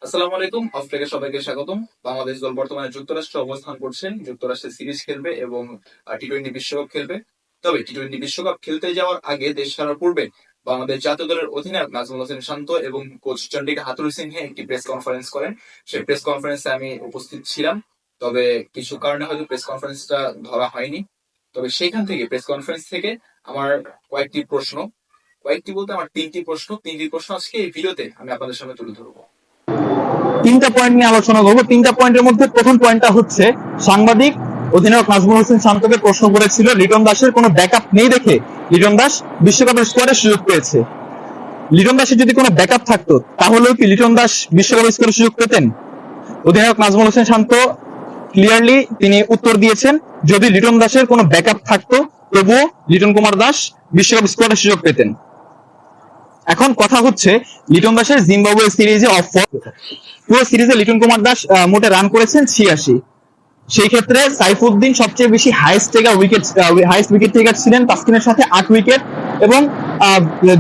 আসসালামু আলাইকুম, অফ থেকে সবাইকে স্বাগতম। বাংলাদেশ দল বর্তমানে যুক্তরাষ্ট্রে অবস্থান করছেন। যুক্তরাষ্ট্রে সিরিজ খেলবে এবং টি-20 বিশ্বকাপ খেলবে। তবে টি-20 বিশ্বকাপ খেলতে যাওয়ার আগে, দেশ ছাড়ার পূর্বে বাংলাদেশ জাতীয় দলের অধিনায়ক নাজমুল হোসেন শান্ত এবং কোচ চন্ডিকা হাথুরুসিংহে একটি প্রেস কনফারেন্স করেন। সেই প্রেস কনফারেন্সে আমি উপস্থিত ছিলাম, তবে কিছু কারণে হয়তো প্রেস কনফারেন্সটা ধরা হয়নি। তবে সেইখান থেকে, প্রেস কনফারেন্স থেকে আমার কয়েকটি বলতে আমার তিনটি প্রশ্ন আজকে এই ভিডিওতে আমি আপনাদের সামনে তুলে ধরবো। তিনটা পয়েন্ট নিয়ে আলোচনা করবো। তিনটা পয়েন্টের মধ্যে প্রথম পয়েন্টটা হচ্ছে, সাংবাদিক অধিনায়ক নাজমুল হোসেন শান্তকে প্রশ্ন করেছিল লিটন দাসের কোনো ব্যাকআপ নেই দেখে লিটন দাস বিশ্বকাপের স্কোয়াডে সুযোগ পেয়েছে। লিটন দাসের যদি কোনো ব্যাকআপ থাকতো তাহলেও কি লিটন দাস বিশ্বকাপের স্কোয়াডে সুযোগ পেতেন? অধিনায়ক নাজমুল হোসেন শান্ত ক্লিয়ারলি তিনি উত্তর দিয়েছেন, যদি লিটন দাসের কোনো ব্যাকআপ থাকতো তবুও লিটন কুমার দাস বিশ্বকাপ স্কোয়াডে সুযোগ পেতেন। এখন কথা হচ্ছে, লিটন দাসের জিম্বাবুয়ে সিরিজে পুরো সিরিজে লিটন কুমার দাস মোটে রান করেছেন 86। সেই ক্ষেত্রে সাইফুদ্দিন সবচেয়ে বেশি হাইয়েস্ট উইকেট টেকার ছিলেন, তাসকিনের সাথে 8 উইকেট, এবং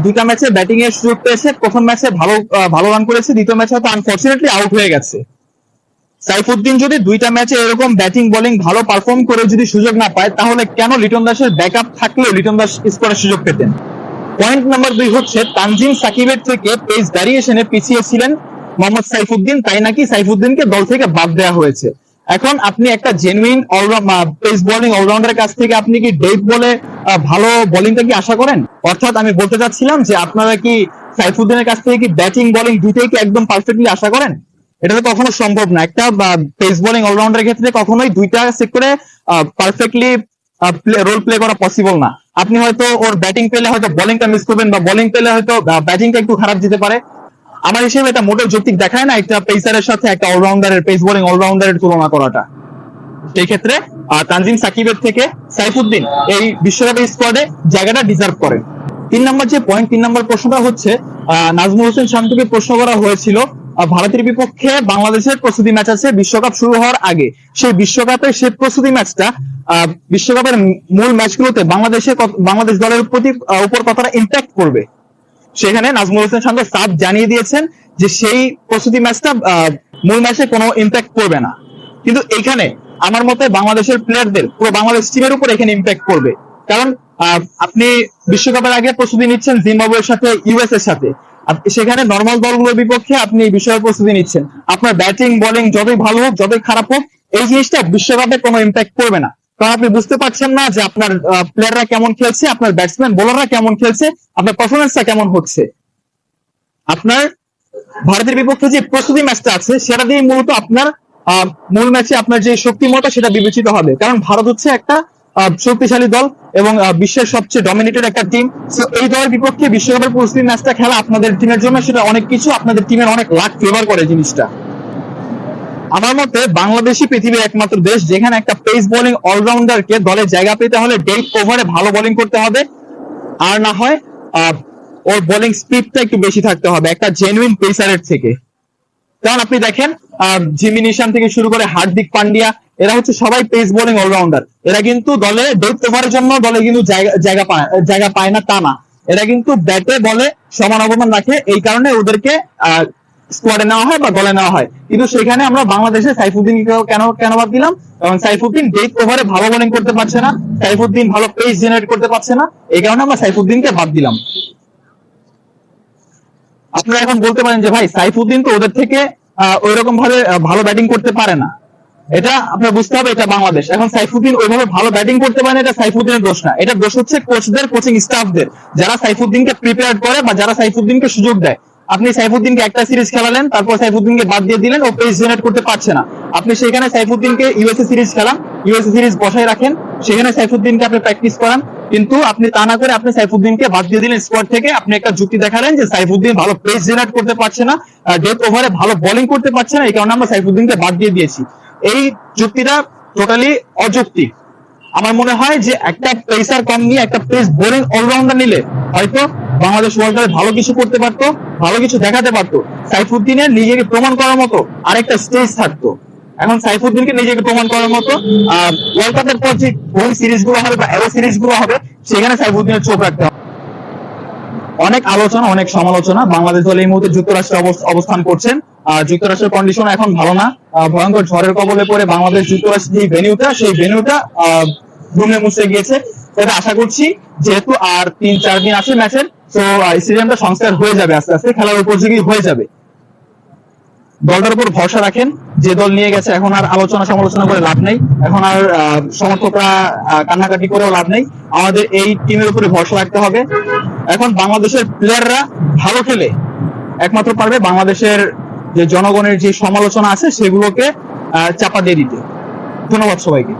দুটা ম্যাচে ব্যাটিং এর সুযোগ পেয়েছে। প্রথম ম্যাচে ভালো রান করেছে, দ্বিতীয় ম্যাচে হয়তো আনফরচুনেটলি আউট হয়ে গেছে। সাইফুদ্দিন যদি দুইটা ম্যাচে এরকম ব্যাটিং বোলিং ভালো পারফর্ম করে যদি সুযোগ না পায়, তাহলে কেন লিটন দাসের ব্যাকআপ থাকলেও লিটন দাস স্কোয়াডের সুযোগ পেতেন? পয়েন্ট নাম্বার 2 হচ্ছে, তানজিম সাকিবের থেকে পেস ভ্যারিয়েশনে পিছিয়ে ছিলেন মোহাম্মদ সাইফুদ্দিন, তাই নাকি সাইফুদ্দিনকে দল থেকে বাদ দেওয়া হয়েছে। এখন আপনি একটা জেনুইন পেস বোলিং অলরাউন্ডারের কাছ থেকে আপনি কি ডেপ বলে ভালো বোলিংটা কি আশা করেন? অর্থাৎ আমি বলতে চাচ্ছিলাম যে, আপনারা কি সাইফুদ্দিনের কাছ থেকে কি ব্যাটিং বোলিং দুইটাই কি একদম পারফেক্টলি আশা করেন? এটা তো কখনো সম্ভব না। একটা পেস বোলিং অলরাউন্ডারের ক্ষেত্রে কখনোই দুইটা সেক্টরে পারফেক্টলি রোল প্লে করা পসিবল না। আপনি হয়তো ওর ব্যাটিং পেলে হয়তো বোলিংটা মিস করবেন, বা বোলিং পেলে হয়তো ব্যাটিংটা একটু খারাপ যেতে পারে। আমার হিসেবে এটা মোটেও যৌক্তিক দেখায় না একটা পেসারের সাথে একটা অলরাউন্ডারের, পেস বোলিং অলরাউন্ডারের তুলনা করাটা। সেই ক্ষেত্রে তানজিম সাকিবের থেকে সাইফুদ্দিন এই বিশ্বকাপের স্কোয়াডে জায়গাটা ডিজার্ভ করেন। 3 নম্বর প্রশ্নটা হচ্ছে, নাজমুল হোসেন শান্তকে প্রশ্ন করা হয়েছিল ভারতের বিপক্ষে বাংলাদেশের প্রস্তুতি ম্যাচ আছে বিশ্বকাপ শুরু হওয়ার আগে, সেই বিশ্বকাপের সেই প্রস্তুতি ম্যাচটা বিশ্বকাপের মূল ম্যাচগুলোতে বাংলাদেশ দলের উপর কতটা ইম্প্যাক্ট করবে। সেখানে নাজমুল হোসেন শান্ত সাফ জানিয়ে দিয়েছেন যে সেই প্রস্তুতি ম্যাচটা মূল ম্যাচে কোনো ইম্প্যাক্ট করবে না। কিন্তু এইখানে আমার মতে বাংলাদেশের প্লেয়ারদের, পুরো বাংলাদেশ টিমের উপর এখানে ইম্প্যাক্ট করবে। কারণ আপনি বিশ্বকাপের আগে প্রস্তুতি নিচ্ছেন জিম্বাবুয়ের সাথে, ইউএস এর সাথে, সেখানে নর্মাল দলগুলোর বিপক্ষে আপনি বিশ্বকাপের প্রস্তুতি নিচ্ছেন। আপনার ব্যাটিং বোলিং যতই ভালো হোক, যতই খারাপ হোক, এই জিনিসটা বিশ্বকাপে কোনো ইম্প্যাক্ট করবে না। কারণ আপনি বুঝতে পারছেন না যে আপনার প্লেয়াররা কেমন খেলছে, আপনার ব্যাটসম্যান বোলাররা কেমন খেলছে, আপনার পারফরমেন্সটা কেমন হচ্ছে। আপনার ভারতের বিপক্ষে যে প্রস্তুতি ম্যাচটা আছে, সেটা দিয়ে মূলত আপনার মূল ম্যাচে আপনার যে শক্তিমত্তা সেটা বিবেচিত হবে। কারণ ভারত হচ্ছে একটা শক্তিশালী দল এবং বিশ্বের সবচেয়ে ডমিনেটেড একটা টিম। এই দলের বিপক্ষে বিশ্বকাপের প্রস্তুতি ম্যাচটা খেলা আপনাদের টিমের জন্য সেটা অনেক কিছু, আপনাদের টিমের অনেক লাখ ফেভার করে জিনিসটা। আমার মতে বাংলাদেশই পৃথিবীর একমাত্র দেশ যেখানে একটা পেস বোলিং অলরাউন্ডারকে দলে জায়গা পেতে হলে ডেথ ওভারে ভালো বোলিং করতে হবে, আর না হয় ওর বোলিং স্পিডটা একটু বেশি থাকতে হবে একটা জেনুইন পেসারের থেকে। কারণ আপনি দেখেন, জিমি নিশান থেকে শুরু করে হার্দিক পান্ডিয়া, এরা হচ্ছে সবাই পেস বোলিং অলরাউন্ডার। এরা কিন্তু দলে ডেথ ওভারের জন্য দলে কিন্তু জায়গা পায় না তা না, এরা কিন্তু ব্যাটে বলে সমান অবদান রাখে, এই কারণে ওদেরকে স্কোয়াডে নেওয়া হয় বা দলে নেওয়া হয়। কিন্তু সেখানে আমরা বাংলাদেশে সাইফুদ্দিনকে কেন বাদ দিলাম? কারণ সাইফুদ্দিন ডেথ ওভারে ভালো বোলিং করতে পারছে না, সাইফুদ্দিন ভালো পেস জেনারেট করতে পারছে না, এই কারণে আমরা সাইফুদ্দিনকে বাদ দিলাম। আপনারা এখন বলতে পারেন যে ভাই, সাইফুদ্দিন তো ওদের থেকে ওইরকম ভাবে ভালো ব্যাটিং করতে পারে না। এটা আপনার বুঝতে হবে, এটা বাংলাদেশ। এখন সাইফুদ্দিন ওইভাবে ভালো ব্যাটিং করতে পারে না, এটা সাইফুদ্দিনের দোষ না, এটা দোষ হচ্ছে কোচদের, কোচিং স্টাফদের, যারা সাইফুদ্দিনকে প্রিপেয়ার করে বা যারা সাইফুদ্দিনকে সুযোগ দেয়। আপনি সাইফুদ্দিনকে একটা সিরিজ খেলালেন, তারপর সাইফুদ্দিনকে বাদ দিয়ে দিলেন, ও পেস জেনারেট করতে পারছে না। আপনি সেখানে সাইফুদ্দিনকে ইউএসএ সিরিজ খেলান, ইউএসএ সিরিজ বসায় রাখেন, সেখানে সাইফুদ্দিনকে আপনি প্র্যাকটিস করান, কিন্তু আপনি তা না করে আপনি সাইফুদ্দিনকে বাদ দিয়ে দিলেন স্কোয়াড থেকে। আপনি একটা যুক্তি দেখালেন যে সাইফুদ্দিন ভালো পেস জেনারেট করতে পারছে না, ডেথ ওভারে ভালো বোলিং করতে পারছে না, এই কারণে আমরা সাইফুদ্দিনকে বাদ দিয়ে দিয়েছি। এই যুক্তিটা টোটালি অযৌক্তিক। আমার মনে হয় যে একটা পেসার কম নিয়ে একটা পেস বোলিং অলরাউন্ডার নিলে হয়তো বাংলাদেশ ওয়ার্ল্ড কাপে ভালো কিছু করতে পারতো, ভালো কিছু দেখাতে পারতো। সাইফুদ্দিনের নিজেকে প্রমাণ করার মতো আরেকটা স্টেজ থাকতো। এখন সাইফুদ্দিনকে নিজেকে প্রমাণ করার মতো ওয়ার্ল্ড কাপের পর যে হোম সিরিজ গুলো হবে বা এরো সিরিজ গুলো হবে, সেখানে সাইফুদ্দিনের চোখ রাখতে হবে। অনেক আলোচনা, অনেক সমালোচনা। বাংলাদেশ দল এই মুহূর্তে যুক্তরাষ্ট্রে অবস্থান করছেন। যুক্তরাষ্ট্রের কন্ডিশন এখন ভালো না। ভয়ঙ্কর ঝড়ের কবলে পড়ে বাংলাদেশ যুক্তরাষ্ট্রের যে ভেন্যুটা, সেই ভেন্যুটা ধুমে মুছে গিয়েছে। তবে আশা করছি যেহেতু আর 3-4 দিন আছে ম্যাচের, তো স্টেডিয়ামটা সংস্কার হয়ে যাবে, আস্তে আস্তে খেলার উপযোগী হয়ে যাবে। দলটার উপর ভরসা রাখেন। যে দল নিয়ে গেছে এখন আর আলোচনা সমালোচনা করে লাভ নেই, এখন আর সমর্থকরা কান্নাকাটি করেও লাভ নেই। আমাদের এই টিমের উপরে ভরসা রাখতে হবে। এখন বাংলাদেশের প্লেয়াররা ভালো খেলে একমাত্র পারবে বাংলাদেশের যে জনগণের যে সমালোচনা আছে সেগুলোকে চাপা দিয়ে দিতে। ধন্যবাদ সবাইকে।